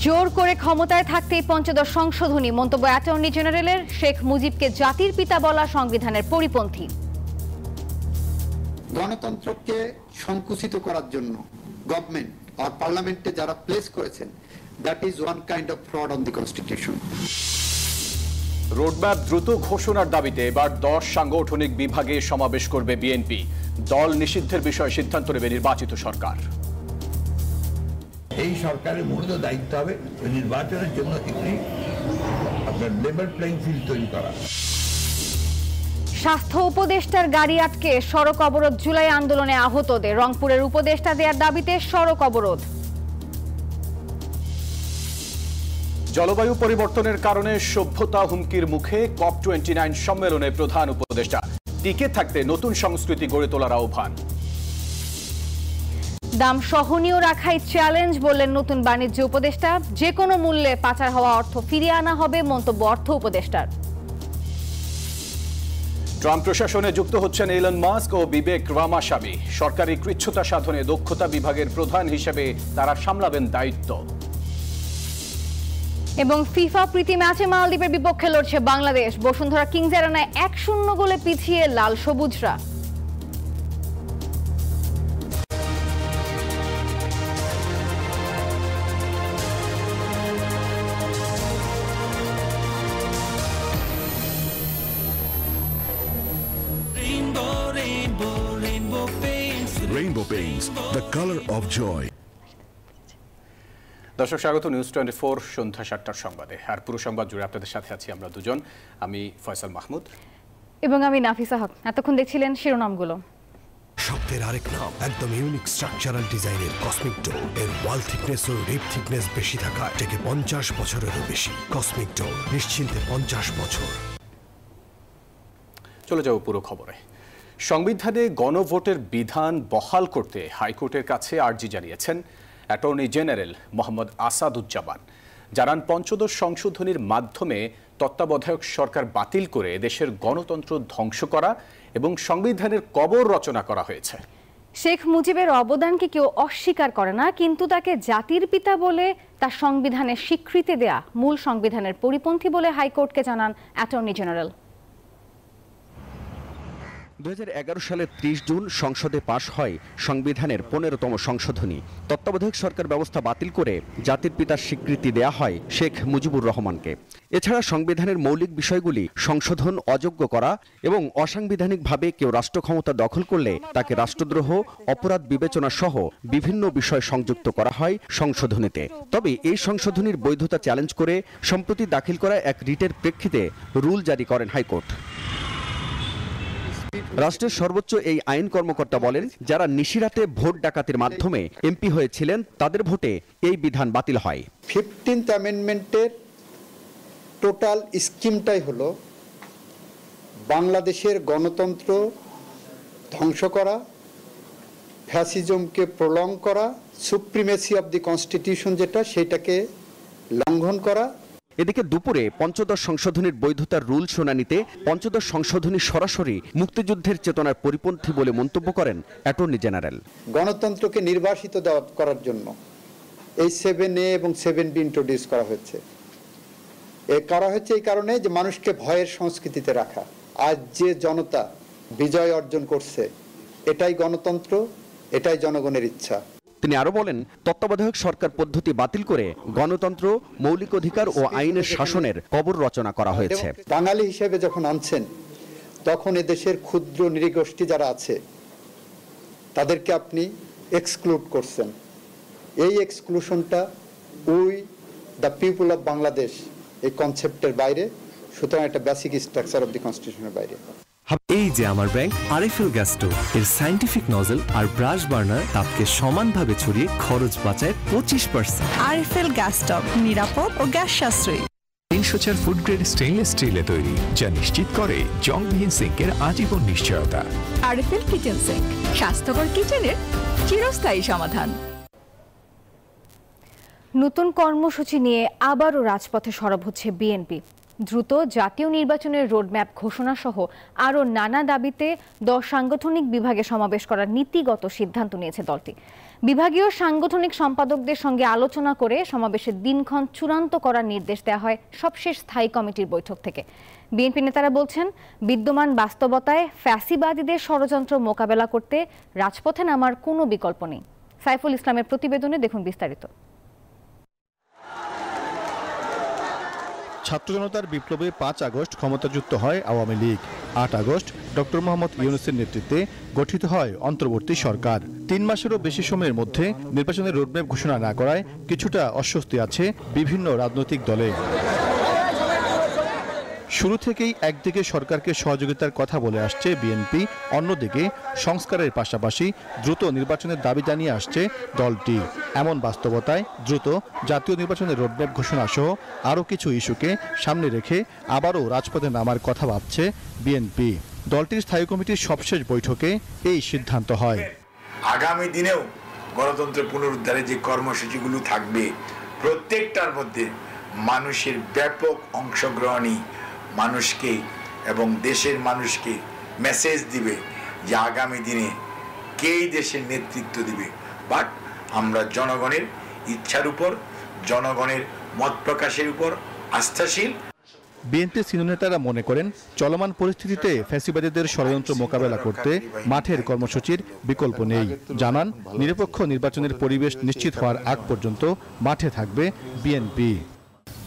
জোর করে ক্ষমতায় থাকতেই পঞ্চদশ সংশোধনী, মন্তব্য অ্যাটর্নি জেনারেলের। শেখ মুজিবকে জাতির পিতা বলা সংবিধানের পরিপন্থী। গণতন্ত্রকে সংকুচিত করার জন্য গভর্নমেন্ট আর পার্লামেন্টে যারা প্লেস করেছেন, that is one kind of fraud on the constitution. Roadmap দ্রুত ঘোষণার দাবিতে এবার 10 সাংগঠনিক বিভাগে সমাবেশ করবে বিএনপি। দল নিষিদ্ধের বিষয়ে সিদ্ধান্ত নেবে নির্বাচিত সরকার। এই সরকারের মূলত দায়িত্ব হবে নির্বাচনের জন্য একটি আপনার লেভেল প্লেইং ফিল্ড তৈরি করা। স্বাস্থ্য উপদেষ্টার গাড়ি আটকে সড়ক অবরোধ, জুলাই আন্দোলনে আহতদের। রংপুরের উপদেষ্টা দেওয়ার দাবিতে সড়ক অবরোধ। জলবায়ু পরিবর্তনের কারণে সভ্যতা হুমকির মুখে COP29 সম্মেলনে প্রধান উপদেষ্টা। টিকে থাকতে নতুন সংস্কৃতি গড়ে তোলার আহ্বান। দাম সহনীয় রাখাই চ্যালেঞ্জ, বললেন নতুন বাণিজ্য উপদেষ্টা। যে কোনো মূল্যে পাচার হওয়া অর্থ ফিরিয়ে আনা হবে, মন্তব্য অর্থ উপদেষ্টার। ট্রাম্প প্রশাসনে যুক্ত হচ্ছেন এলন মাস্ক ও বিবেক রামাস্বামী। সরকারি কৃচ্ছ্রতা সাধনে দক্ষতা বিভাগের প্রধান হিসেবে তারা সামলাবেন দায়িত্ব। এবং ফিফা প্রীতি ম্যাচে মালদ্বীপের বিপক্ষে লড়ছে বাংলাদেশ। বসুন্ধরা কিংস এরানায় 1-0 গোলে পিছিয়ে লাল সবুজরা। Rainbow Paints, the color of joy. দর্শক স্বাগত নিউজ 24 সন্ধ্যা 7টার সংবাদে। আর পুরো সংবাদ জুড়ে আপনাদের সাথে আছি আমরা দুজন। আমি ফয়সাল মাহমুদ এবং আমি নাফিসা হক। এতক্ষণ দেখছিলেন শিরোনামগুলো। শব্দের আরেক নাম, একদম ইউনিক স্ট্রাকচারাল ডিজাইনের কসমিক ডোর। এর ওয়াল থিকনেস ও রিপ থিকনেস বেশি থাকা থেকে 50 বছরেরও বেশি। কসমিক ডোর, নিশ্চিন্তে 50 বছর। চলে যাব পুরো খবরে। সংবিধানে গণভোটের বিধান বহাল করতে হাইকোর্টের কাছে আর্জি জানিয়েছেন অ্যাটর্নি জেনারেল মোহাম্মদ আসাদুজ্জামান। জানান, পঞ্চদশ সংশোধনীর মাধ্যমে তত্ত্বাবধায়ক সরকার বাতিল করে দেশের গণতন্ত্র ধ্বংস করা এবং সংবিধানের কবর রচনা করা হয়েছে। শেখ মুজিবের অবদানকে কেউ অস্বীকার করে না, কিন্তু তাকে জাতির পিতা বলে তার সংবিধানে স্বীকৃতি দেয়া মূল সংবিধানের পরিপন্থী বলে হাইকোর্টকে জানান অ্যাটর্নি জেনারেল। 2011 সালের 30 জুন সংসদে পাশ হয় সংবিধানের 15তম সংশোধনী। তত্ত্বাবধায়ক সরকার ব্যবস্থা বাতিল করে জাতির পিতার স্বীকৃতি দেয়া হয় শেখ মুজিবুর রহমানকে। এছাড়া সংবিধানের মৌলিক বিষয়গুলি সংশোধন অযোগ্য করা এবং অসাংবিধানিকভাবে কেউ রাষ্ট্র ক্ষমতা দখল করলে তাকে রাষ্ট্রদ্রোহ, অপরাধ বিবেচনা সহ বিভিন্ন বিষয় সংযুক্ত করা হয় সংশোধনীতে। তবে এই সংশোধনীর বৈধতা চ্যালেঞ্জ করে সম্প্রতি দাখিল করা এক রিটের প্রেক্ষিতে রুল জারি করেন হাইকোর্ট। রাষ্ট্রের সর্বোচ্চ এই আইন কর্মকর্তা বলেন, যারা নিশিরাতে ভোট ডাকাতির মাধ্যমে এমপি হয়েছিলেন তাদের ভোটে এই বিধান বাতিল হয়। 15th অ্যামেন্ডমেন্টের টোটাল স্কিমটাই হলো বাংলাদেশের গণতন্ত্র ধ্বংস করা, ফ্যাসিজমকে প্রলং করা, সুপ্রিমেসি অব দি কনস্টিটিউশন যেটা সেটাকে লঙ্ঘন করা। এদিকে দুপুরে পঞ্চদশ সংশোধনীর বৈধতার রুল শুনানিতে পঞ্চদশ সংশোধনী সরাসরি মুক্তিযুদ্ধের চেতনার পরিপন্থী বলে মন্তব্য করেন অ্যাটর্নি জেনারেল। গণতন্ত্রকে নির্বাসিত করার জন্য এই 7A এবং 7B ইন্ট্রোডিউস করা হয়েছে। এই কারণে যে মানুষকে ভয়ের সংস্কৃতিতে রাখা। আজ যে জনতা বিজয় অর্জন করছে, এটাই গণতন্ত্র, এটাই জনগণের ইচ্ছা। তিনি আরো বলেন, তত্ত্বাবধায়ক সরকার পদ্ধতি বাতিল করে গণতন্ত্র, মৌলিক অধিকার ও আইনের শাসনের কবর রচনা করা হয়েছে। বাঙালি হিসেবে যখন আনছেন, তখন এদেশের ক্ষুদ্র নৃগোষ্ঠী যারা আছে তাদেরকে আপনি এক্সক্লুড করছেন। এই এক্সক্লুশনটা we the people of Bangladesh এই কনসেপ্টের বাইরে, সুতরাং একটা বেসিক স্ট্রাকচার অফ দি কনস্টিটিউশনের বাইরে। এই যে আমার ব্যাংক আরএফএল গ্যাস স্টোভ, এর সায়েন্টিফিক নজল আর ব্রাশ বার্নার তাপকে সমানভাবে ছড়িয়ে খরচ বাঁচায় 25%। আরএফএল গ্যাস স্টোভ নিরাপদ ও গ্যাস সাশ্রয়ী। 304 ফুড গ্রেড স্টেইনলেস স্টিলে তৈরি, যা নিশ্চিত করে জংবিহীন সিঙ্কের আজীবন নিশ্চয়তা। আরএফএল কিচেন সিঙ্ক, স্বাস্থ্যকর কিচেনের চিরস্থায়ী সমাধান। নতুন কর্মসূচি নিয়ে আবারও রাজপথে সরব হচ্ছে বিএনপি। দ্রুত জাতীয় নির্বাচনের রোডম্যাপ ঘোষণা সহ আরও নানা দাবিতে 10 সাংগঠনিক বিভাগে সমাবেশ করার নীতিগত সিদ্ধান্ত নিয়েছে দলটি। বিভাগীয় সাংগঠনিক সম্পাদকদের সঙ্গে আলোচনা করে সমাবেশের দিনক্ষণ চূড়ান্ত করার নির্দেশ দেওয়া হয় সবশেষ স্থায়ী কমিটির বৈঠক থেকে। বিএনপি নেতারা বলছেন, বিদ্যমান বাস্তবতায় ফ্যাসিবাদীদের ষড়যন্ত্র মোকাবেলা করতে রাজপথে নামার কোনো বিকল্প নেই। সাইফুল ইসলামের প্রতিবেদনে দেখুন বিস্তারিত। ছাত্র জনতার বিপ্লবে 5 আগস্ট ক্ষমতাচ্যুত হয় আওয়ামী লীগ। 8 আগস্ট ডক্টর মোহাম্মদ ইউনূসের নেতৃত্বে গঠিত হয় অন্তর্বর্তী সরকার। 3 মাসেরও বেশি সময়ের মধ্যে নির্বাচনের রোডম্যাপ ঘোষণা না করায় কিছুটা অস্বস্তি আছে বিভিন্ন রাজনৈতিক দলে। শুরু থেকেই একদিকে সরকারকে সহযোগিতার কথা বলে আসছে বিএনপি, অন্যদিকে সংস্কারের পাশাপাশি দ্রুত নির্বাচনের দাবি জানিয়ে আসছে দলটি। এমন বাস্তবতায় দ্রুত জাতীয় নির্বাচনের রোডম্যাপ ঘোষণা সহ আরও কিছু ইস্যুকে সামনে রেখে আবারও রাজপথে নামার কথা ভাবছে বিএনপি। দলটির স্থায়ী কমিটির সবশেষ বৈঠকে এই সিদ্ধান্ত হয়। আগামী দিনেও গণতন্ত্রের পুনরুদ্ধারে যে কর্মসূচিগুলো থাকবে, প্রত্যেকটার মধ্যে মানুষের ব্যাপক অংশগ্রহণই মানুষকে এবং দেশের মানুষকে মেসেজ দিবে যে আগামী দিনে কে দেশের নেতৃত্ব দিবে। বাট আমরা জনগণের ইচ্ছার উপর, জনগণের মত প্রকাশের উপর আস্থাশীল। বিএনপি সিনিয়র নেতারা মনে করেন, চলমান পরিস্থিতিতে ফ্যাসিবাদীদের ষড়যন্ত্র মোকাবেলা করতে মাঠের কর্মসূচির বিকল্প নেই। জানান, নিরপেক্ষ নির্বাচনের পরিবেশ নিশ্চিত হওয়ার আগ পর্যন্ত মাঠে থাকবে বিএনপি।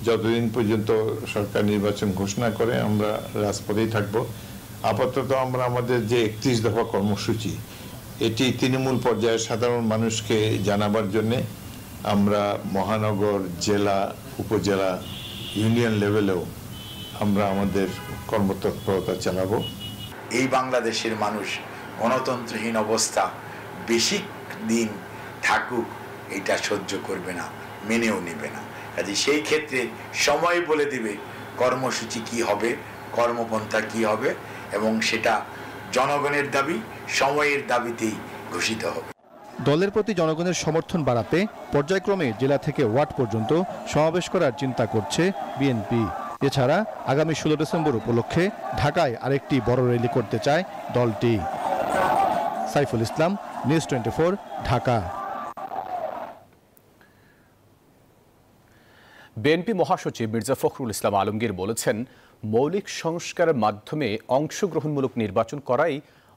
যতদিন পর্যন্ত সরকার নির্বাচন ঘোষণা করে আমরা রাজপথেই থাকব। আপাতত আমরা আমাদের যে 31 দফা কর্মসূচি, এটি তৃণমূল পর্যায়ে সাধারণ মানুষকে জানাবার জন্য আমরা মহানগর, জেলা, উপজেলা, ইউনিয়ন লেভেলেও আমরা আমাদের কর্মতৎপরতা চালাবো। এই বাংলাদেশের মানুষ গণতন্ত্রহীন অবস্থা বেশি দিন থাকুক এটা সহ্য করবে না, মেনেও নেবে না। কাজে সেই ক্ষেত্রে সময় বলে দিবে কর্মসূচি কি হবে, কর্মপন্থা কি হবে, এবং সেটা জনগণের দাবি, সময়ের দাবিতেই ঘোষিত হবে। দলের প্রতি জনগণের সমর্থন বাড়াতে পর্যায়ক্রমে জেলা থেকে ওয়ার্ড পর্যন্ত সমাবেশ করার চিন্তা করছে বিএনপি। এছাড়া আগামী 16 ডিসেম্বর উপলক্ষে ঢাকায় আরেকটি বড় র্যালি করতে চায় দলটি। সাইফুল ইসলাম, নিউজ 24, ঢাকা। বিএনপি মহাসচিব মির্জা ফখরুল ইসলাম আলমগীর বলেছেন, মৌলিক সংস্কারের মাধ্যমে অংশগ্রহণমূলক নির্বাচন করাই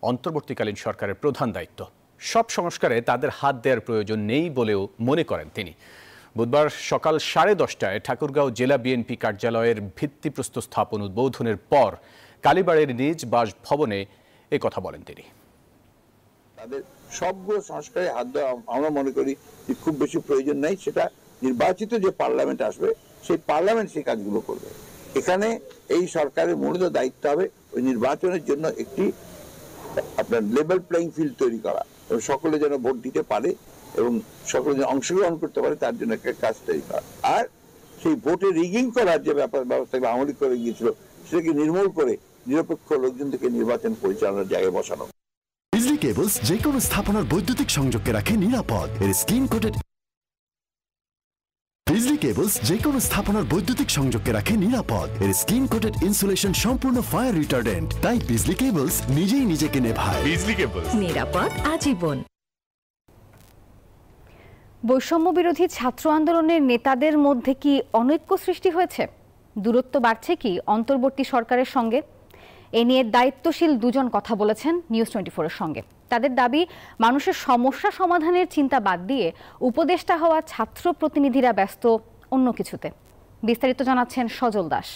অন্তর্বর্তীকালীন সরকারের প্রধান দায়িত্ব। সব সংস্কারে তাদের হাত দেওয়ার প্রয়োজন নেই বলেও মনে করেন তিনি। বুধবার সকাল 10:30টায় ঠাকুরগাঁও জেলা বিএনপি কার্যালয়ের ভিত্তিপ্রস্তর স্থাপন উদ্বোধনের পর কালীবাড়ির নিজ বাসভবনে কথা বলেন তিনি। তাদের সবগুলো সংস্কারে হাত দেওয়া আমরা মনে করি যে খুব বেশি প্রয়োজন নাই। সেটা নির্বাচিত যে পার্লামেন্ট আসবে, সেই পার্লামেন্ট সেই কাজগুলো করবে। এখানে এই সরকারের মূলত দায়িত্ব হবে ওই নির্বাচনের জন্য একটি আপনার লেভেল প্লেইং ফিল্ড তৈরি করা, এবং সকলে যেন ভোট দিতে পারে এবং সকলে যেন অংশগ্রহণ করতে পারে, তার জন্য একটা কাজ তৈরি করা। আর সেই ভোটে রিগিং করার যে ব্যবস্থা আওয়ামী লীগ করে গিয়েছিল, সেটাকে নির্মূল করে নিরপেক্ষ লোকজন থেকে নির্বাচন পরিচালনার জায়গায় বসানো। বিজলি কেবলস যে কোনো স্থাপনার বৈদ্যুতিক সংযোগকে রাখে নিরাপদ। এর স্ক্রিন কোটেড বিজলি কেবলস যে কোনো স্থাপনার বৈদ্যুতিক সংযোগকে রাখে নিরাপদ। এর স্ক্রিন কোটেড ইনসুলেশন সম্পূর্ণ ফায়ার রিটার্ডেন্ট, তাই বিজলি কেবলস নিজেই নিজেকে নেভায়। বিজলি কেবলস, নিরাপদ আজীবন। বৈষম্য বিরোধী ছাত্র আন্দোলনের নেতাদের মধ্যে কি অনৈক্য সৃষ্টি হয়েছে? দূরত্ব বাড়ছে কি অন্তর্বর্তী সরকারের সঙ্গে? এ নিয়ে দায়িত্বশীল দুজন কথা বলেছেন নিউজ 24-এর সঙ্গে। তাদের দাবি, মানুষের সমস্যা সমাধানের চিন্তা বাদ দিয়ে উপদেষ্টা হওয়া ছাত্র প্রতিনিধিরা ব্যস্ত অন্য কিছুতে। বিস্তারিত জানাচ্ছেন সজল দাস।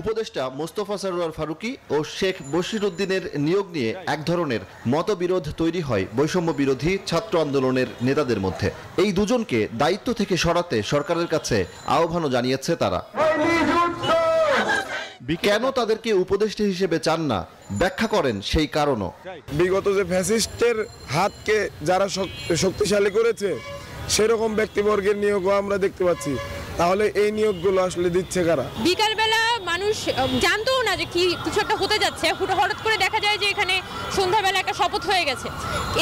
উপদেষ্টা মোস্তফা সরোয়ার ফারুকী ও শেখ বশির উদ্দিনের নিয়োগ নিয়ে এক ধরনের মতবিরোধ তৈরি হয় বৈষম্য বিরোধী ছাত্র আন্দোলনের নেতাদের মধ্যে। এই দুজনকে দায়িত্ব থেকে সরাতে সরকারের কাছে আহ্বানও জানিয়েছে তারা। কেন তাদেরকে উপদেষ্টা হিসেবে চান না, ব্যাখ্যা করেন সেই কারণও। বিগত যে ফ্যাসিস্টের হাতকে যারা শক্তিশালী করেছে, সেরকম ব্যক্তিবর্গের নিয়োগও আমরা দেখতে পাচ্ছি। তাহলে এই নিয়োগগুলো আসলে দিচ্ছে কারা? বিকালবেলা মানুষ জানতো না যে কিছু একটা হতে যাচ্ছে, হঠাৎ করে দেখা যায় যে এখানে সন্ধ্যাবেলা একটা শপথ হয়ে গেছে।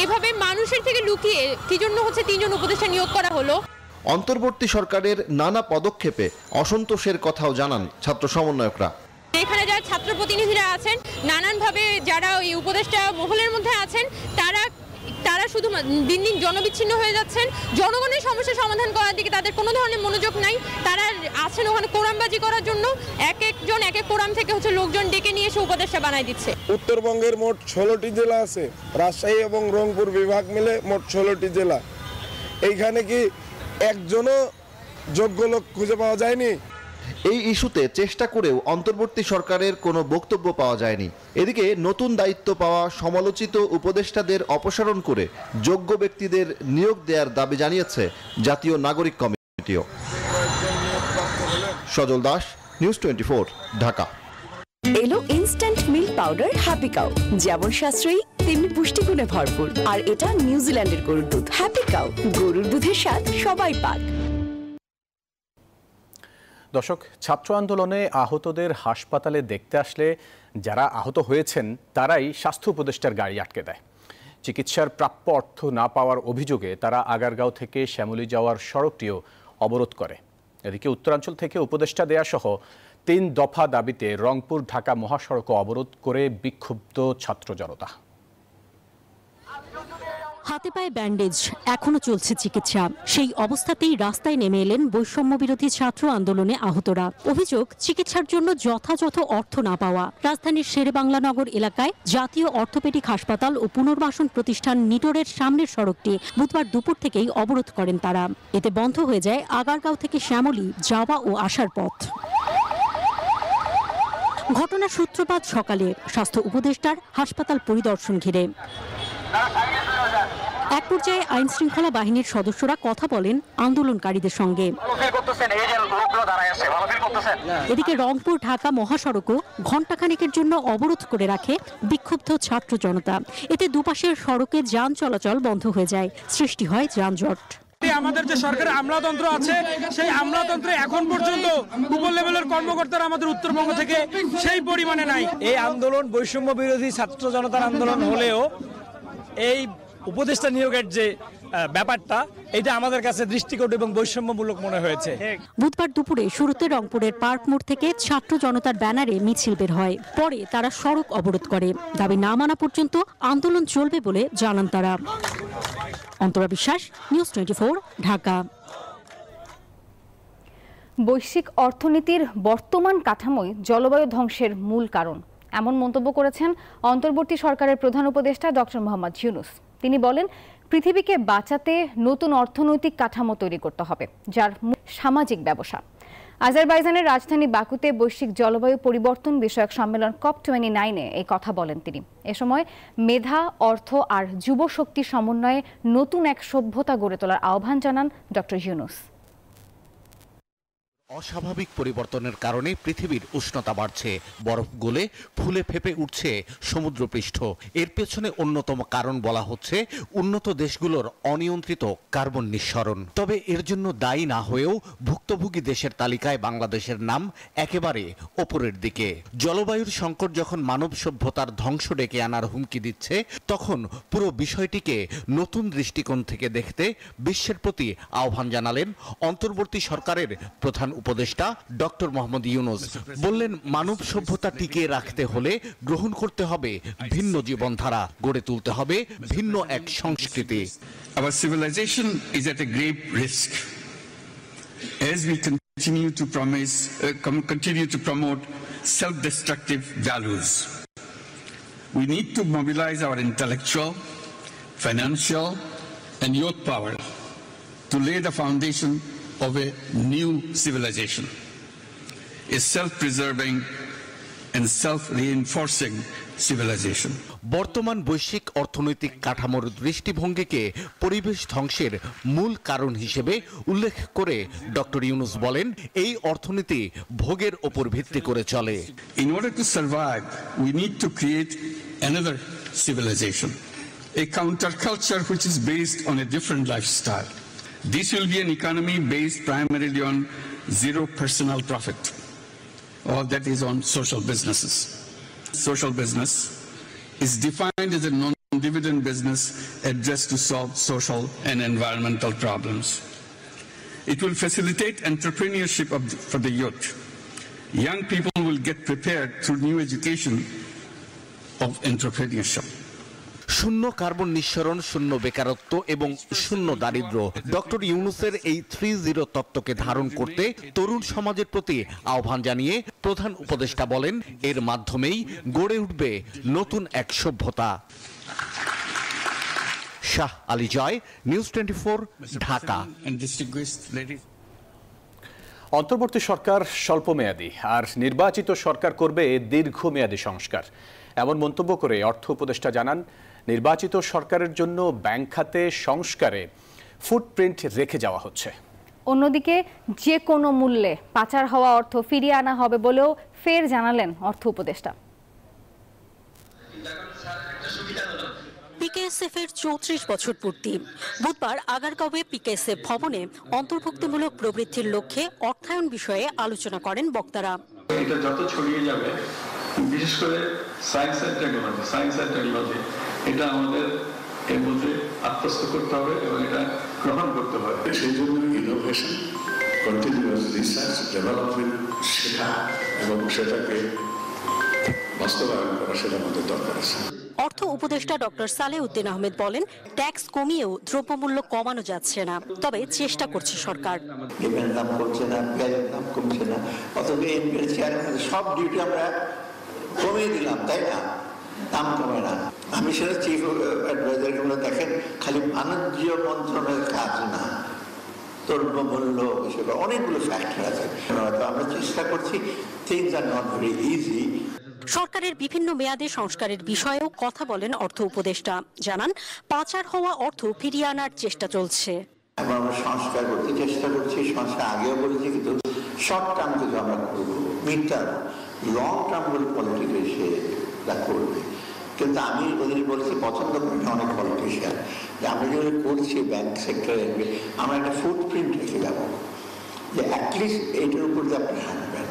এভাবে মানুষের থেকে লুকিয়ে কি জন্য হচ্ছে 3 জন উপদেষ্টা নিয়োগ করা হলো। অন্তর্বর্তী সরকারের নানা পদক্ষেপে অসন্তোষের কথাও জানান ছাত্র সমন্বয়করা। এখানে যারা ছাত্র প্রতিনিধিরা আছেন, নানানভাবে যারা ওই উপদেষ্টা মহলের মধ্যে আছেন, তারা শুধু দিন দিন জনবিচ্ছিন্ন হয়ে যাচ্ছেন। জনগণের সমস্যা সমাধান করার দিকে তাদের কোনো ধরনের মনোযোগ নাই। তারা আছেন ওখানে কোরামবাজি করার জন্য, এক একজন এক এক কোরাম থেকে লোকজন ডেকে নিয়ে এসে উপদেষ্টা বানাই দিচ্ছে। উত্তরবঙ্গের মোট 16টি জেলা আছে, রাজশাহী এবং রংপুর বিভাগ মিলে মোট 16টি জেলা। এইখানে কি একজনও যোগ্য লোক খুঁজে পাওয়া যায়নি? এই ইস্যুতে চেষ্টা করেও অন্তর্বর্তী সরকারের কোনো বক্তব্য পাওয়া যায়নি। এদিকে নতুন দায়িত্ব পাওয়া সমালোচিত উপদেষ্টাদের অপসারণ করে যোগ্য ব্যক্তিদের নিয়োগ দেওয়ার দাবি জানিয়েছে জাতীয় নাগরিক কমিটিও। সজল দাস, নিউজ 24, ঢাকা। এলো instant milk powder happy cow, যেমন সাশ্রয়ী তেমনি পুষ্টিগুণে ভরপুর। আর এটা নিউজিল্যান্ডের গরুর দুধ। হ্যাপি কাউ, গরুর দুধের স্বাদ সবাই পাক। দর্শক, ছাত্র আন্দোলনে আহতদের হাসপাতালে দেখতে আসলে যারা আহত হয়েছেন তারাই স্বাস্থ্য উপদেষ্টার গাড়ি আটকে দেয়। চিকিৎসার প্রাপ্য অর্থ না পাওয়ার অভিযোগে তারা আগারগাঁও থেকে শ্যামলী যাওয়ার সড়কটিও অবরোধ করে। এদিকে উত্তরাঞ্চল থেকে উপদেষ্টা দেয়া সহ 3 দফা দাবিতে রংপুর ঢাকা মহাসড়ক অবরোধ করে বিক্ষুব্ধ ছাত্র জনতা। হাতে পায়ে ব্যান্ডেজ, এখনো চলছে চিকিৎসা। সেই অবস্থাতেই রাস্তায় নেমে এলেন বৈষম্য বিরোধী ছাত্র আন্দোলনে আহতরা। অভিযোগ, চিকিৎসার জন্য যথাযথ অর্থ না পাওয়া। রাজধানীর শেরেবাংলানগর এলাকায় জাতীয় অর্থোপেডিক হাসপাতাল ও পুনর্বাসন প্রতিষ্ঠান নিটোরের সামনের সড়কটি বুধবার দুপুর থেকেই অবরোধ করেন তারা। এতে বন্ধ হয়ে যায় আগারগাঁও থেকে শ্যামলী যাওয়া ও আসার পথ। ঘটনার সূত্রপাত সকালে স্বাস্থ্য উপদেষ্টার হাসপাতাল পরিদর্শন ঘিরে। এক পর্যায়ে আইন শৃঙ্খলা বাহিনীর সদস্যরা কথা বলেন আন্দোলনকারীদের সঙ্গে। এদিকে রংপুর ঢাকা মহাসড়কও ঘণ্টাখানেকের জন্য অবরোধ করে রাখে বিক্ষুব্ধ ছাত্র জনতা। এতে দুপাশের সড়কে যান চলাচল বন্ধ হয়ে যায়, সৃষ্টি হয় যানজট। আমাদের যে সরকারের আমলাতন্ত্র আছে, সেই আমলাতন্ত্রে এখন পর্যন্ত উপর লেভেলের কর্মকর্তারা আমাদের উত্তরবঙ্গ থেকে সেই পরিমাণে নাই। এই আন্দোলন বৈষম্য বিরোধী ছাত্র জনতার আন্দোলন হলেও এই উপদেষ্টা নিয়োগের যে ব্যাপারটা, এটা আমাদের কাছে দৃষ্টিকটু এবং বৈষম্যমূলক মনে হয়েছে। বুধবার দুপুরে শুরুতে রংপুরের পার্ক মোড় থেকে ছাত্র জনতার ব্যানারে মিছিল বের হয়। পরে তারা সড়ক অবরোধ করে। দাবি না মানা পর্যন্ত আন্দোলন চলবে বলে জানান তারা। অন্তরা বিশ্বাস, নিউজ 24, ঢাকা। বৈশ্বিক অর্থনীতির বর্তমান কাঠামোই জলবায়ু ধ্বংসের মূল কারণ, এমন মন্তব্য করেছেন অন্তর্বর্তী সরকারের প্রধান উপদেষ্টা ডক্টর মোহাম্মদ ইউনূস। তিনি বলেন, পৃথিবীকে বাঁচাতে নতুন অর্থনৈতিক কাঠামো তৈরি করতে হবে, যার সামাজিক ব্যবসা। আজারবাইজানের রাজধানী বাকুতে বৈশ্বিক জলবায়ু পরিবর্তন বিষয়ক সম্মেলন COP29-এ এই কথা বলেন তিনি। এ সময় মেধা, অর্থ আর যুব শক্তির সমন্বয়ে নতুন এক সভ্যতা গড়ে তোলার আহ্বান জানান ডক্টর ইউনূস। অস্বাভাবিক পরিবর্তনের কারণে পৃথিবীর উষ্ণতা বাড়ছে, বরফ গলে ফুলে ফেপে উঠছে সমুদ্রপৃষ্ঠ। এর পেছনে অন্যতম কারণ বলা হচ্ছে উন্নত দেশগুলোর অনিয়ন্ত্রিত কার্বন নিঃসরণ। তবে এর জন্য দায়ী না হয়েও ভুক্তভোগী দেশের তালিকায় বাংলাদেশের নাম একেবারে ওপরের দিকে। জলবায়ুর সংকট যখন মানব সভ্যতার ধ্বংস ডেকে আনার হুমকি দিচ্ছে, তখন পুরো বিষয়টিকে নতুন দৃষ্টিকোণ থেকে দেখতে বিশ্বের প্রতি আহ্বান জানালেন অন্তর্বর্তী সরকারের প্রধান উপদেষ্টা ডক্টর মোহাম্মদ ইউনূস। বললেন, মানব সভ্যতা টিকিয়ে রাখতে হলে গ্রহণ করতে হবে ভিন্ন জীবনধারা, গড়ে তুলতে হবে ভিন্ন এক সংস্কৃতি। Our civilization is at a grave risk as we continue to promote self-destructive values. We need to mobilize our intellectual, financial, and youth power to lay the foundation of a new civilization, a self-preserving and self-reinforcing civilization. বর্তমান বৈশ্বিক অর্থনৈতিক কাঠামোর দৃষ্টিভঙ্গিকে পরিবেশ ধ্বংসের মূল কারণ হিসেবে উল্লেখ করে ডক্টর ইউনূস বলেন, এই অর্থনীতি ভোগের ওপর ভিত্তি করে চলে। In order to survive, we need to create another civilization, a counterculture which is based on a different lifestyle. This will be an economy based primarily on zero personal profit. All that is on social businesses. Social business is defined as a non-dividend business addressed to solve social and environmental problems. It will facilitate entrepreneurship for the youth. Young people will get prepared through new education of entrepreneurship. শূন্য carbon নিঃসরণ, শূন্য বেকারত্ব এবং শূন্য দারিদ্র্য, doctor ইউনূসের এই 3-0 তত্ত্বকে ধারণ করতে তরুণ সমাজের প্রতি আহ্বান জানিয়ে প্রধান উপদেষ্টা বলেন, এর মাধ্যমেই গড়ে উঠবে নতুন এক সভ্যতা। শাহ আলী জয়, নিউজ 24, ঢাকা। অন্তর্বর্তী সরকার স্বল্পমেয়াদী আর নির্বাচিত সরকার করবে দীর্ঘমেয়াদী সংস্কার, এমন মন্তব্য করে অর্থ উপদেষ্টা জানান, নির্বাচিত সরকারের জন্য ব্যাংক খাতে সংস্কারে ফুটপ্রিন্ট রেখে যাওয়া হচ্ছে। অন্যদিকে যে কোনো মূল্যে পাচার হওয়া অর্থ ফিরিয়ে আনা হবে বলেও ফের জানালেন অর্থ উপদেষ্টা। পিকেএসএফ এর 34 বছর পূর্তি। বুধবার আগারগাঁওয়ে পিকেএসএফ ভবনে অন্তর্ভুক্তিমূলক প্রবৃদ্ধির লক্ষ্যে অর্থায়ন বিষয়ে আলোচনা করেন বক্তারা। এটা যত ছড়িয়ে যাবে, বিশেষ করে সায়েন্স অ্যান্ড টেকনোলজি, এটা আমাদের এর মধ্যে আত্মস্থ করতে হবে এবং এটা গ্রহণ করতে হবে। সেই জন্য ইনোভেশন, কন্টিনিউয়াস রিসার্চ, ডেভেলপমেন্ট শেখা এবং সেটাকে বাস্তবায়ন করা, সেটা আমাদের দরকার আছে। অর্থ উপদেষ্টা ডক্টর সালেহ উদ্দিন আহমেদ বলেন, ট্যাক্স কমিয়েও দ্রব্যমূল্য কমানো যাচ্ছে না, তবে চেষ্টা করছে সরকার। ডিমের দাম কমছে না, পেঁয়াজের দাম কমছে না, অথচ এনপিআর চেয়ারম্যান সব ডিউটি আমরা কমিয়ে দিলাম, তাই না? দাম কমে না। আমি সেটা চিফ অ্যাডভাইজারকে বলে, দেখেন খালি বাণিজ্য মন্ত্রণালয়ের কাজ না, দ্রব্যমূল্য হিসেবে অনেকগুলো ফ্যাক্টর আছে। আমরা চেষ্টা করছি, things are not very easy. সরকারের বিভিন্ন মেয়াদে সংস্কারের বিষয়েও কথা বলেন অর্থ উপদেষ্টা। জানান, পাচার হওয়া অর্থ ফিরিয়ে আনার চেষ্টা চলছে। আমরা সংস্কার করতে চেষ্টা করছি, সংস্কার আগেও বলেছি, কিন্তু শর্ট টার্ম কিছু আমরা করবো, মিড টার্ম, লং টার্ম বলে পলিটিক্যাল সেটা করবে। কিন্তু আমি ওদের বলেছি, পছন্দ করি না অনেক পলিটিশিয়ান, যে আমরা যেগুলো করছি ব্যাংক সেক্টরে, আমরা একটা ফুটপ্রিন্ট রেখে যাবো, যে অ্যাটলিস্ট এইটার উপর যে আপনি হাঁটবেন।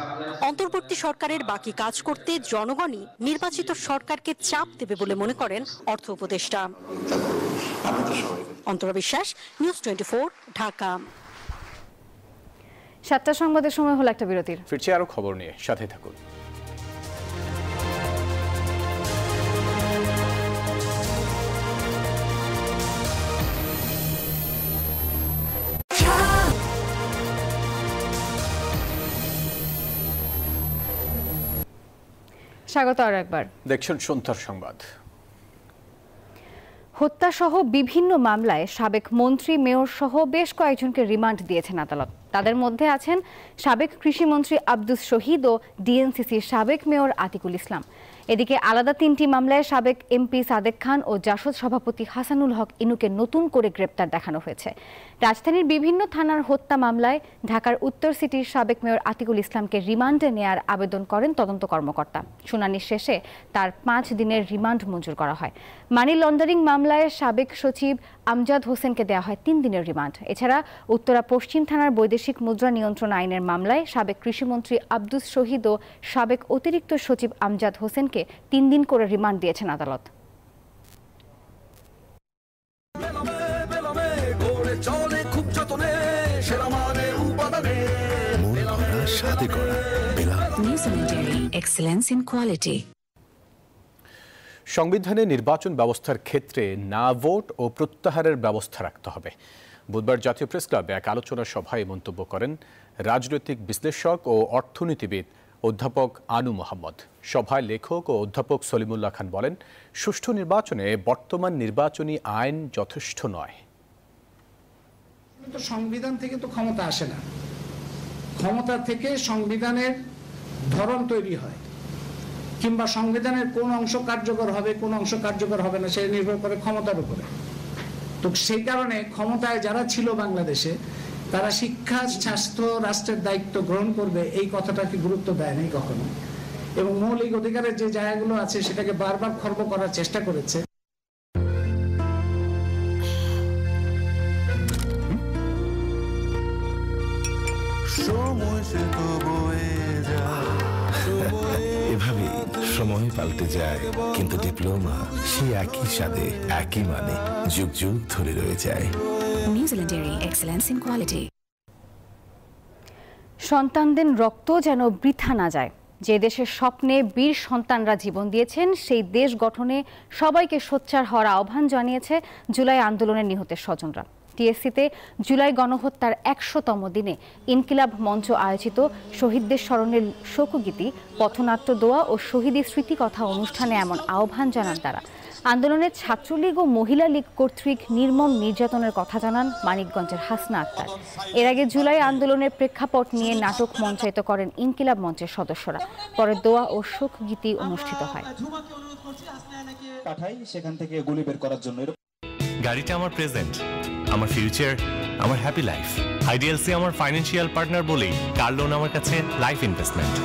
অন্তর্বর্তী সরকারের বাকি কাজ করতে জনগণই নির্বাচিত সরকারকে চাপ দেবে বলে মনে করেন অর্থ উপদেষ্টা। অন্তরা বিশ্বাস, নিউজ 24, ঢাকা। 7টা সংবাদের সময় হলো একটা বিরতির। ফিরছি আরো খবর নিয়ে, সাথে থাকুন। স্বাগত আরো একবার। দেখছেন সন্ধ্যার সংবাদ। হত্যাসহ বিভিন্ন মামলায় সাবেক মন্ত্রী, মেয়র সহ বেশ কয়েকজনকে রিমান্ড দিয়েছেন আদালত। তাদের মধ্যে আছেন সাবেক কৃষিমন্ত্রী আব্দুস শহীদ ও ডিএনসিসির সাবেক মেয়র আতিকুল ইসলাম। এদিকে আলাদা 3টি মামলায় সাবেক এমপি সাদেক খান ও জাসদ সভাপতি হাসানুল হক ইনুকে নতুন করে গ্রেপ্তার দেখানো হয়েছে। রাজধানীর বিভিন্ন থানার হত্যা মামলায় ঢাকার উত্তর সিটির সাবেক মেয়র আতিকুল ইসলামকে রিমান্ডে নেয়ার আবেদন করেন তদন্ত কর্মকর্তা। শুনানি শেষে তার 5 দিনের রিমান্ড মঞ্জুর করা হয়। মানি লন্ডারিং মামলায় সাবেক সচিব আমজাদ হোসেনকে দেওয়া হয় 3 দিনের রিমান্ড। এছাড়া উত্তরা পশ্চিম থানার বৈদেশিক মুদ্রা নিয়ন্ত্রণ আইনের মামলায় সাবেক কৃষিমন্ত্রী আব্দুস শহীদ ও সাবেক অতিরিক্ত সচিব আমজাদ হোসেনকে 3 দিন করে রিমান্ড দিয়েছেন আদালত। সংবিধানে নির্বাচন ব্যবস্থার ক্ষেত্রে না ভোট ও প্রত্যাহারের ব্যবস্থা রাখতে হবে। বুধবার জাতীয় প্রেস ক্লাবে এক আলোচনা সভায় মন্তব্য করেন রাজনৈতিক বিশ্লেষক ও অর্থনীতিবিদ অধ্যাপক আনু মোহাম্মদ। সভায় লেখক ও অধ্যাপক সলিমুল্লাহ খান বলেন, সুষ্ঠু নির্বাচনে বর্তমান নির্বাচনী আইন যথেষ্ট নয়। সংবিধান থেকে তো ক্ষমতা আসে না, ক্ষমতা থেকে সংবিধানের ধরন তৈরি হয়, কিংবা সংবিধানের কোন অংশ কার্যকর হবে কোন অংশ কার্যকর হবে না সেটা নির্ভর করে ক্ষমতার উপরে। তো সেই কারণে ক্ষমতায় যারা ছিল বাংলাদেশে, তারা শিক্ষা, স্বাস্থ্য, রাষ্ট্রের দায়িত্ব গ্রহণ করবে এই কথাটাকে গুরুত্ব দেয় নাই কখনো, এবং মৌলিক অধিকারের যে জায়গাগুলো আছে সেটাকে বারবার খর্ব করার চেষ্টা করেছে। এভাবে সময় পাল্টে যায়, কিন্তু ডিপ্লোমা সেই একই স্বাদে, একই মানে যুগ যুগ ধরে রয়ে যায়। নিউজিল্যান্ডের এক্সেলেন্স ইন কোয়ালিটি। সন্তানদের রক্ত যেন বৃথা না যায়। যে দেশের স্বপ্নে বীর সন্তানরা জীবন দিয়েছেন সেই দেশ গঠনে সবাইকে সোচ্চার হওয়ার আহ্বান জানিয়েছে জুলাই আন্দোলনের নিহতের স্বজনরা। টিএসসিতে জুলাই গণহত্যার ১০০তম দিনে ইনকিলাব মঞ্চ আয়োজিত শহীদদের স্মরণের শোকগীতি, পথনাট্য, দোয়া ও শহীদি স্মৃতিকথা অনুষ্ঠানে এমন আহ্বান জানান তারা। আন্দোলনের ছাত্রলীগ ও মহিলা লীগ কর্তৃক নির্মম নির্যাতনের কথা জানান মানিকগঞ্জের হাসনা আক্তার। এর আগে জুলাই আন্দোলনের প্রেক্ষাপট নিয়ে নাটক মঞ্চায়িত করেন ইনকিলাব মঞ্চের সদস্যরা। পরে দোয়া ও শোকগীতি অনুষ্ঠিত হয়। সেখান থেকে গুলি বের করার জন্য গাড়িটা আমার প্রেজেন্ট, আমার ফিউচার, আমার হ্যাপি লাইফ। আইডিএলসি আমার ফাইন্যান্সিয়াল পার্টনার বলেই কার লোন আমার কাছে লাইফ ইনভেস্টমেন্ট।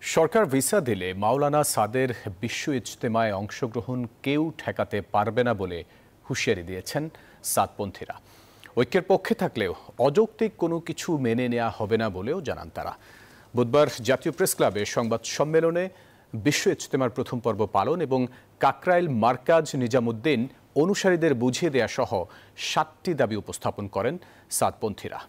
সরকার ভিসা দিলে মাওলানা সাদের বিশ্ব ইজতেমায় অংশগ্রহণ কেউ ঠেকাতে পারবে না বলে হুঁশিয়ারি দিয়েছেন সাদপন্থীরা। ঐক্যের পক্ষে থাকলেও অযৌক্তিক কোনো কিছু মেনে নেওয়া হবে না বলেও জানান তারা। বুধবার জাতীয় প্রেস ক্লাবে সংবাদ সম্মেলনে বিশ্ব ইজতেমার প্রথম পর্ব পালন এবং কাকরাইল মার্কাজ নিজামুদ্দিন অনুসারীদের বুঝিয়ে দেয়া সহ ৭টি দাবি উপস্থাপন করেন সাদপন্থীরা।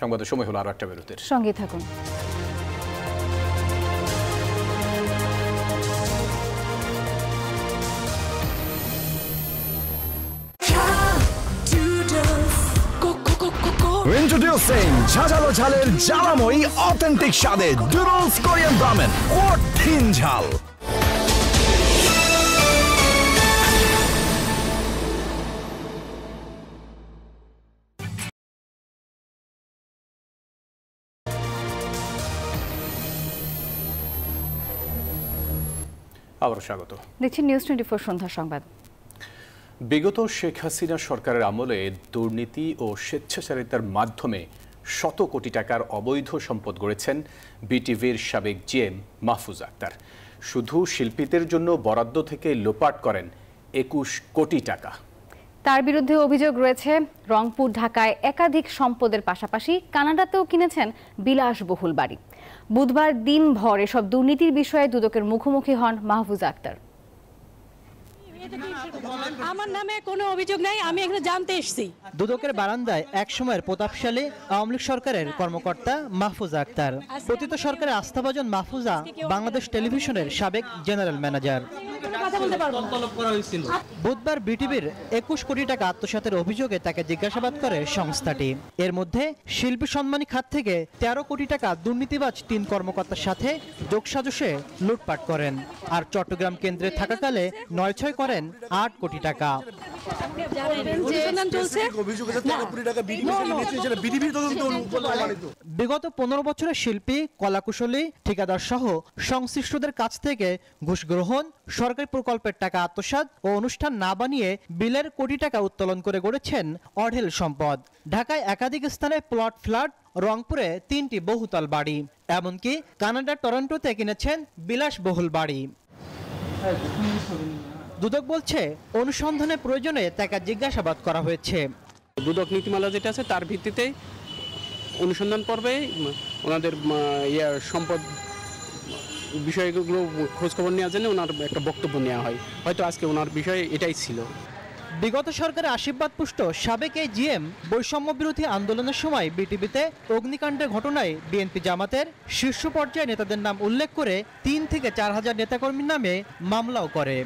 সংবাদের সময় হলো আরো একটা বিরতির। সঙ্গে থাকুন। Introducing ঝাঁঝালো ঝালের জ্বালাময়ী অথেন্টিক স্বাদে ডুডলস কোরিয়ান রামেন, কঠিন ঝাল। আবারও স্বাগত। দেখছি নিউজ 24 সন্ধ্যা সংবাদ। বিগত শেখ হাসিনা সরকারের আমলে দুর্নীতি ও স্বেচ্ছাচারিতার মাধ্যমে শত কোটি টাকার অবৈধ সম্পদ গড়েছেন বিটিভির সাবেক জিএম মাহফুজ আক্তার। শুধু শিল্পীদের জন্য বরাদ্দ থেকে লোপাট করেন ২১ কোটি টাকা। তার বিরুদ্ধে অভিযোগ রয়েছে রংপুর, ঢাকায় একাধিক সম্পদের পাশাপাশি কানাডাতেও কিনেছেন বিলাসবহুল বাড়ি। বুধবার দিনভর এসব দুর্নীতির বিষয়ে দুদকের মুখোমুখি হন মাহফুজ আক্তার। আমার নামে কোনো অভিযোগ নাই, আমি এখানে জানতে এসেছি। দুদকের বারান্দায় এক সময়ের প্রতাপশালী আওয়ামী লীগ সরকারের কর্মকর্তা মাহফুজ আক্তার। পতিত সরকারের আস্থাভাজন মাহফুজা বাংলাদেশ টেলিভিশনের সাবেক জেনারেল ম্যানেজার। বুধবার বিটিভির ২১ কোটি টাকা আত্মসাতের অভিযোগে তাকে জিজ্ঞাসাবাদ করে সংস্থাটি। এর মধ্যে শিল্পী সম্মানী খাত থেকে ১৩ কোটি টাকা দুর্নীতিবাজ ৩ কর্মকর্তার সাথে যোগসাজশে লুটপাট করেন। আর চট্টগ্রাম কেন্দ্রে থাকাকালে ৯-৬ করেন ৮ কোটি টাকা। বিগত ১৫ বছরের শিল্পী, কলাকুশলী, ঠিকাদার সহ সংশ্লিষ্টদের কাছ থেকে ঘুষ গ্রহণ, সরকারি প্রকল্পের টাকা আত্মসাৎ ও অনুষ্ঠান না বানিয়ে বিলের কোটি টাকা উত্তোলন করে গড়েছেন অঢেল সম্পদ। ঢাকায় একাধিক স্থানে প্লট, ফ্ল্যাট, রংপুরে ৩টি বহুতল বাড়ি, এমনকি কানাডার টরন্টোতে কিনেছেন বিলাসবহুল বাড়ি। দুদক বলছে অনুসন্ধানের প্রয়োজনে তাকে জিজ্ঞাসাবাদ করা হয়েছে। দুদক নীতিমালা যেটা আছে তার ভিত্তিতে অনুসন্ধান পর্বে ওনাদের সম্পদ বিষয়গুলো খোঁজখবর নেওয়ার জন্য ওনার একটা বক্তব্য নেওয়া হয়। হয়তো আজকে ওনার বিষয় এটাই ছিল। বিগত সরকারের আশীর্বাদ পুষ্ট সাবেক এই জিএম বৈষম্য বিরোধী আন্দোলনের সময় বিটিভিতে অগ্নিকাণ্ডের ঘটনায় বিএনপি জামাতের শীর্ষ পর্যায়ে নেতাদের নাম উল্লেখ করে ৩ থেকে ৪ হাজার নেতাকর্মীর নামে মামলাও করে।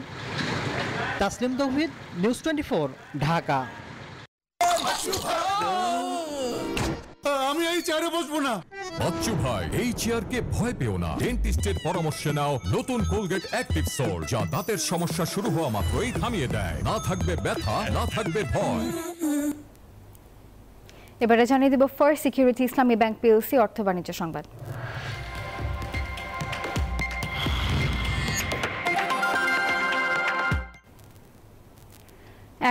তাসলিম তৌহিদ, নিউজ 24, ঢাকা। আমি এই চেয়ারে বসবো না। বাচ্চু ভাই, এই চেয়ারকে ভয় পেও না। ডেন্টিস্টের পরামর্শ নাও নতুন কোলগেট অ্যাক্টিভ সোল, যা দাঁতের সমস্যা শুরু হওয়া মাত্রই থামিয়ে দেয়। না থাকবে ব্যথা, না থাকবে ভয়। এবারে জানিয়ে দেব ফার্স্ট সিকিউরিটি ইসলামী ব্যাংক পিএলসি অর্থ বাণিজ্য সংবাদ।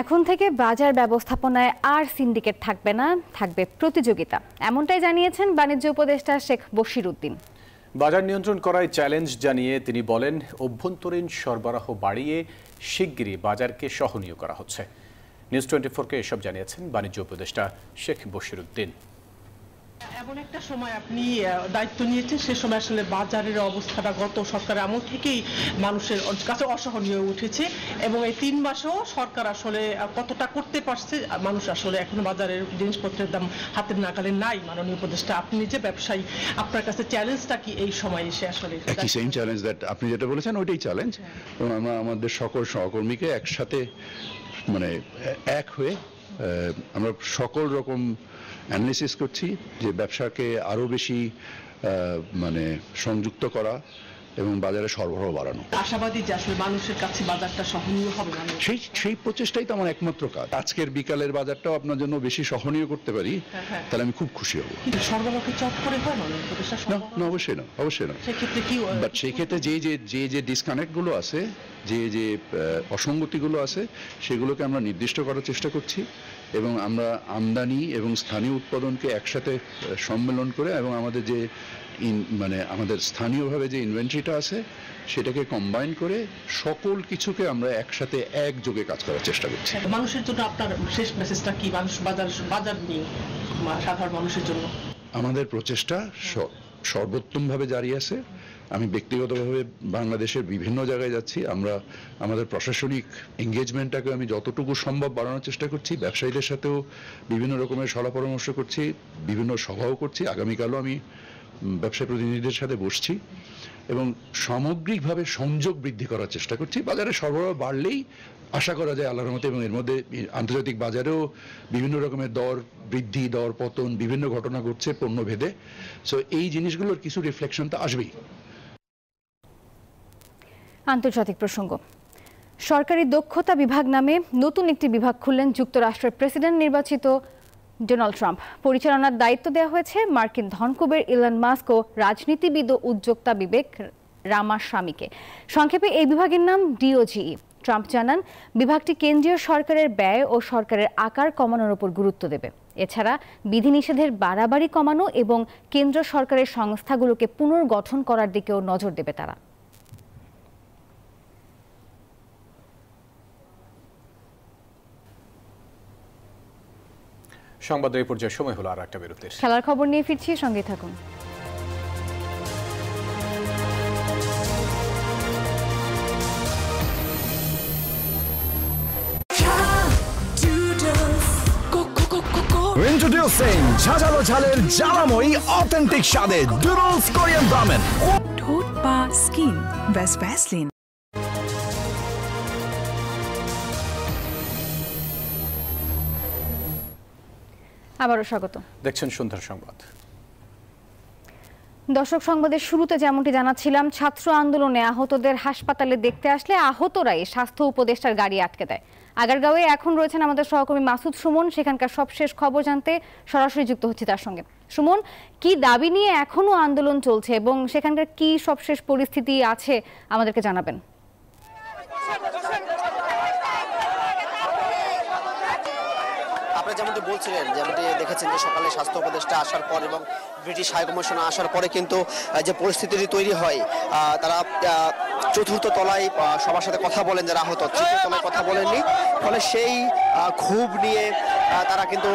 এখন থেকে বাজার ব্যবস্থাপনায় আর সিন্ডিকেট থাকবে না, থাকবে প্রতিযোগিতা, এমনটাই জানিয়েছেন বাণিজ্য উপদেষ্টা শেখ বশিরউদ্দিন। বাজার নিয়ন্ত্রণ করায় চ্যালেঞ্জ জানিয়ে তিনি বলেন, অভ্যন্তরীণ সরবরাহ বাড়িয়ে শিগগিরই বাজারকে সহনীয় করা হচ্ছে। নিউজ 24কে এসব জানিয়েছেন বাণিজ্য উপদেষ্টা শেখ বশিরউদ্দিন। এমন একটা সময় আপনি দায়িত্ব নিয়েছেন, সে সময় আসলে বাজারের অবস্থাটা গত সরকারের আমল থেকেই মানুষের কাছে অসহনীয় উঠেছে এবং এই 3 মাসেও সরকার আসলে কতটা করতে পারছে, মানুষ আসলে এখনো বাজারের জিনিসপত্রের দাম হাতের নাগালে নাই। মাননীয় উপদেষ্টা, আপনি যে ব্যবসায়ী, আপনার কাছে চ্যালেঞ্জটা কি এই সময় এসে? আসলে একই সেম চ্যালেঞ্জ দ্যাট আপনি যেটা বলেছেন ওইটাই চ্যালেঞ্জ, এবং আমরা আমাদের সকল সহকর্মীকে একসাথে মানে এক হয়ে আমরা সকল রকম অ্যানালিসিস করছি যে ব্যবসাকে আরো বেশি মানে সংযুক্ত করা এবং বাজারে সরবরাহ বাড়ানো। আশাবাদী যে আসলে মানুষের কাছে বাজারটা সহনীয় হবে, সেই প্রচেষ্টাই তো আমার একমাত্র কাজ। আজকের বিকালের বাজারটাও আপনার জন্য বেশি সহনীয় করতে পারি, তাহলে আমি খুব খুশি হব। সরবরাহকে চট করে হয় না, অবশ্যই না, অবশ্যই না। সেক্ষেত্রে কি, বাট সেই ক্ষেত্রে যে ডিসকানেক্ট গুলো আছে, যে অসঙ্গতিগুলো আছে, সেগুলোকে আমরা নির্দিষ্ট করার চেষ্টা করছি এবং আমরা আমদানি এবং স্থানীয় উৎপাদনকে একসাথে সম্মেলন করে এবং আমাদের যে মানে আমাদের স্থানীয়ভাবে যে ইনভেন্টরিটা আছে সেটাকে কম্বাইন করে সকল কিছুকে আমরা একসাথে একযোগে কাজ করার চেষ্টা করছি। মানুষের জন্য আপনার শেষ মেসেজটা কি? মানুষ বাজার নিয়ে সাধারণ মানুষের জন্য আমাদের প্রচেষ্টা সর্বোত্তমভাবে জারি আছে। আমি ব্যক্তিগতভাবে বাংলাদেশের বিভিন্ন জায়গায় যাচ্ছি, আমরা আমাদের প্রশাসনিক এঙ্গেজমেন্টটাকে আমি যতটুকু সম্ভব বাড়ানোর চেষ্টা করছি, ব্যবসায়ীদের সাথেও বিভিন্ন রকমের সলা পরামর্শ করছি, বিভিন্ন সভাও করছি। আগামীকালও আমি ব্যবসায়ী প্রতিনিধিদের সাথে বসছি এবং সামগ্রিকভাবে সংযোগ বৃদ্ধি করার চেষ্টা করছি। বাজারে সরবরাহ বাড়লেই আশা করা যায় আল্লাহর রহমতে, এবং এর মধ্যে আন্তর্জাতিক বাজারেও বিভিন্ন রকমের দর বৃদ্ধি, দর পতন, বিভিন্ন ঘটনা ঘটছে পণ্য ভেদে। সো এই জিনিসগুলোর কিছু রিফ্লেকশন তো আসবেই। আন্তর্জাতিক প্রসঙ্গ, সরকারি দক্ষতা বিভাগ নামে নতুন একটি বিভাগ খুললেন যুক্তরাষ্ট্রের প্রেসিডেন্ট নির্বাচিত ডোনাল্ড ট্রাম্প। পরিচালনার দায়িত্ব দেওয়া হয়েছে মার্কিন ধনকুবের ইলন মাস্ক ও রাজনীতিবিদ ও উদ্যোক্তা বিবেক রামাস্বামীকে। সংক্ষেপে এই বিভাগের নাম ডিওজিই। ট্রাম্প জানান, বিভাগটি কেন্দ্রীয় সরকারের ব্যয় ও সরকারের আকার কমানোর উপর গুরুত্ব দেবে। এছাড়া বিধিনিষেধের বাড়াবাড়ি কমানো এবং কেন্দ্র সরকারের সংস্থাগুলোকে পুনর্গঠন করার দিকেও নজর দেবে তারা। সংবাদ এই পর্যায়ে সময় হলো আর একটা বিরতির। খেলার খবর নিয়ে ফিরছি, সঙ্গে থাকুন। Introducing ঝাঁঝালো ঝালের জ্বালাময়ী অথেন্টিক স্বাদে ডুডলস কোরিয়ান রামেন। ঠোঁট বা স্কিন ভ্যাসলিন। আবারও স্বাগত। দেখছেন সন্ধ্যার সংবাদ। দর্শক, সংবাদের শুরুতে যেমনটি জানাচ্ছিলাম, ছাত্র আন্দোলনে আহতদের হাসপাতালে দেখতে আসলে আহতরাই স্বাস্থ্য উপদেষ্টার গাড়ি আটকে দেয়। আগারগাঁওয়ে এখন রয়েছেন আমাদের সহকর্মী মাসুদ সুমন। সেখানকার সবশেষ খবর জানতে সরাসরি যুক্ত হচ্ছে তার সঙ্গে। সুমন, কি দাবি নিয়ে এখনো আন্দোলন চলছে এবং সেখানকার কি সবশেষ পরিস্থিতি আছে আমাদেরকে জানাবেন। আপনারা যেমনটি বলছিলেন, যেমনটি দেখেছেন যে সকালে স্বাস্থ্য উপদেষ্টা আসার পর এবং ব্রিটিশ হাইকমিশন আসার পরে কিন্তু যে পরিস্থিতি তৈরি হয়, তারা চতুর্থ তলায় সবার সাথে কথা বলেন যারা আহত, তৃতীয় তলায় কথা বলেননি। ফলে সেই ক্ষোভ নিয়ে তারা কিন্তু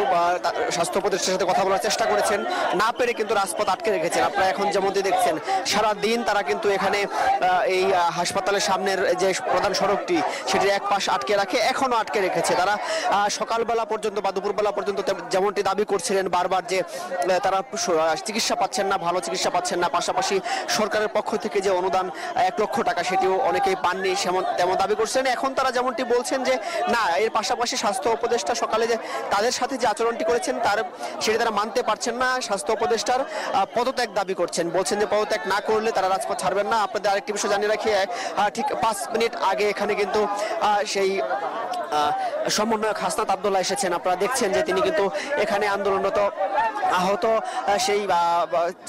স্বাস্থ্য উপদেষ্টার সাথে কথা বলার চেষ্টা করেছেন, না পেরে কিন্তু রাজপথ আটকে রেখেছেন। আপনারা এখন যেমনটি দেখছেন, সারা দিন তারা কিন্তু এখানে এই হাসপাতালের সামনের যে প্রধান সড়কটি সেটির এক পাশ আটকে রাখে, এখনো আটকে রেখেছে। তারা সকালবেলা পর্যন্ত বা দুপুরবেলা পর্যন্ত যেমনটি দাবি করছিলেন বারবার যে তারা চিকিৎসা পাচ্ছেন না, ভালো চিকিৎসা পাচ্ছেন না, পাশাপাশি সরকারের পক্ষ থেকে যে অনুদান 1 লক্ষ টাকা সেটিও অনেকেই পাননি, তেমন দাবি করছেন। এখন তারা যেমনটি বলছেন যে না, এর পাশাপাশি স্বাস্থ্য উপদেষ্টা সকালে যে তাদের সাথে যে আচরণটি করেছেন সেটি তারা মানতে পারছেন না। স্বাস্থ্য উপদেষ্টার পদত্যাগ দাবি করছেন, বলছেন যে পদত্যাগ না করলে তারা রাজপথ ছাড়বেন না। আপনাদের আরেকটি বিষয় জানিয়ে রাখি, ঠিক 5 মিনিট আগে এখানে কিন্তু সেই সমন্বয়ক হাসনাত আব্দুল্লাহ এসেছেন। আপনারা দেখছেন যে তিনি কিন্তু এখানে আন্দোলনরত আহত সেই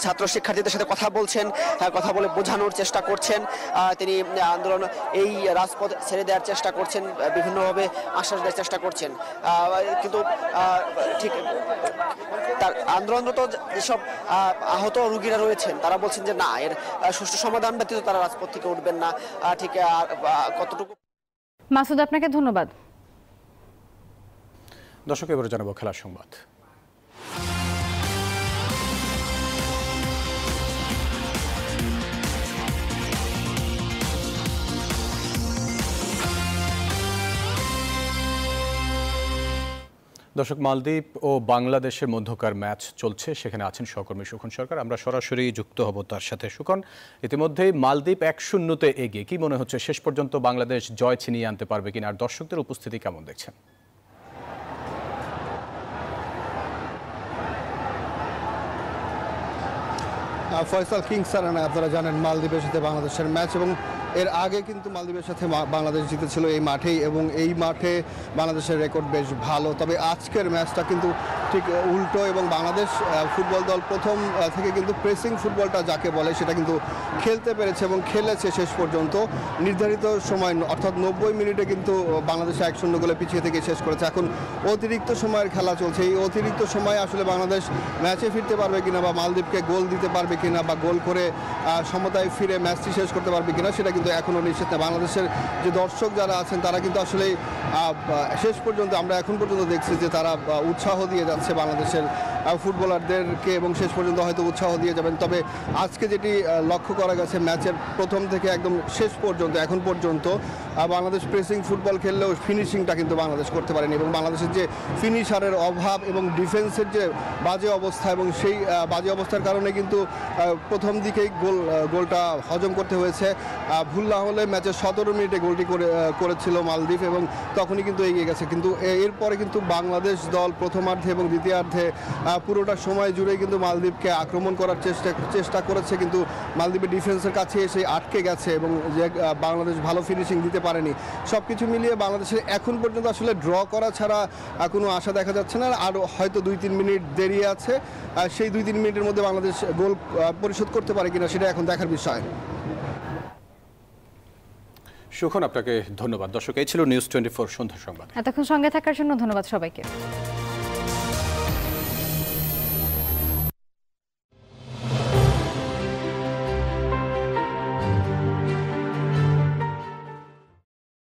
ছাত্র শিক্ষার্থীদের সাথে কথা বলছেন, কথা বলে বোঝানোর চেষ্টা করছেন। তিনি আন্দোলন এই রাজপথ ছেড়ে দেওয়ার চেষ্টা করছেন, বিভিন্নভাবে আশ্বাস দেওয়ার চেষ্টা করছেন, কিন্তু ঠিক তার আন্দোলনরত যেসব আহত রোগীরা রয়েছেন তারা বলছেন যে না, এর সুষ্ঠু সমাধান ব্যতীত তারা রাজপথ থেকে উঠবেন না। ঠিক কতটুকু। মাসুদ, আপনাকে ধন্যবাদ। দর্শক, এবারে জানাবো খেলার সংবাদ। দর্শক, মালদ্বীপ ও বাংলাদেশের মধ্যকার ম্যাচ চলছে, সেখানে আছেন সহকর্মী সুখন সরকার। আমরা সরাসরি যুক্ত হব তার সাথে। সুখন, ইতিমধ্যেই মালদ্বীপ 1-0 এগিয়ে, কি মনে হচ্ছে শেষ পর্যন্ত বাংলাদেশ জয় ছিনিয়ে আনতে পারবে কিনা, আর দর্শকদের উপস্থিতি কেমন দেখছেন? ফয়সাল কিংস আরানা, আপনারা জানেন মালদ্বীপের সাথে বাংলাদেশের ম্যাচ, এবং এর আগে কিন্তু মালদ্বীপের সাথে বাংলাদেশ জিতেছিল এই মাঠেই, এবং এই মাঠে বাংলাদেশের রেকর্ড বেশ ভালো। তবে আজকের ম্যাচটা কিন্তু ঠিক উল্টো, এবং বাংলাদেশ ফুটবল দল প্রথম থেকে কিন্তু প্রেসিং ফুটবলটা যাকে বলে সেটা কিন্তু খেলতে পেরেছে এবং খেলেছে শেষ পর্যন্ত। নির্ধারিত সময় অর্থাৎ 90 মিনিটে কিন্তু বাংলাদেশ 1-0 গোলে পিছিয়ে থেকে শেষ করেছে। এখন অতিরিক্ত সময়ের খেলা চলছে। এই অতিরিক্ত সময়ে আসলে বাংলাদেশ ম্যাচে ফিরতে পারবে কিনা, বা মালদ্বীপকে গোল দিতে পারবে কিনা, বা গোল করে সমতায় ফিরে ম্যাচটি শেষ করতে পারবে কিনা, সেটা কিন্তু এখনও নিশ্চিত না। বাংলাদেশের যে দর্শক যারা আছেন তারা কিন্তু আসলে শেষ পর্যন্ত, আমরা এখন পর্যন্ত দেখছি যে তারা উৎসাহ দিয়ে যাচ্ছে বাংলাদেশের ফুটবলারদেরকে, এবং শেষ পর্যন্ত হয়তো উৎসাহ দিয়ে যাবেন। তবে আজকে যেটি লক্ষ্য করা গেছে ম্যাচের প্রথম থেকে একদম শেষ পর্যন্ত, এখন পর্যন্ত বাংলাদেশ প্রেসিং ফুটবল খেললেও ফিনিশিংটা কিন্তু বাংলাদেশ করতে পারেনি, এবং বাংলাদেশের যে ফিনিশারের অভাব এবং ডিফেন্সের যে বাজে অবস্থা, এবং সেই বাজে অবস্থার কারণে কিন্তু প্রথম দিকেই গোলটা হজম করতে হয়েছে। ভুল না হলে ম্যাচের 17 মিনিটে গোলটি করেছিল মালদ্বীপ, এবং তখনই কিন্তু এগিয়ে গেছে। কিন্তু এরপরে কিন্তু বাংলাদেশ দল প্রথমার্ধে এবং দ্বিতীয়ার্ধে পুরোটা সময় জুড়ে কিন্তু মালদ্বীপকে আক্রমণ করার চেষ্টা করেছে, কিন্তু মালদ্বীপের ডিফেন্সের কাছে এসে আটকে গেছে, এবং যে বাংলাদেশ ভালো ফিনিশিং দিতে পারেনি। সব কিছু মিলিয়ে বাংলাদেশের এখন পর্যন্ত আসলে ড্র করা ছাড়া কোনো আশা দেখা যাচ্ছে না। আরও হয়তো 2-3 মিনিট দেরি আছে, সেই 2-3 মিনিটের মধ্যে বাংলাদেশ গোল পরিশোধ করতে পারে কিনা সেটা এখন দেখার বিষয়। সুখন, আপনাকে ধন্যবাদ। দর্শক, এই ছিল নিউজ 24 সন্ধ্যা সংবাদ। এতক্ষণ সঙ্গে থাকার জন্য ধন্যবাদ সবাইকে।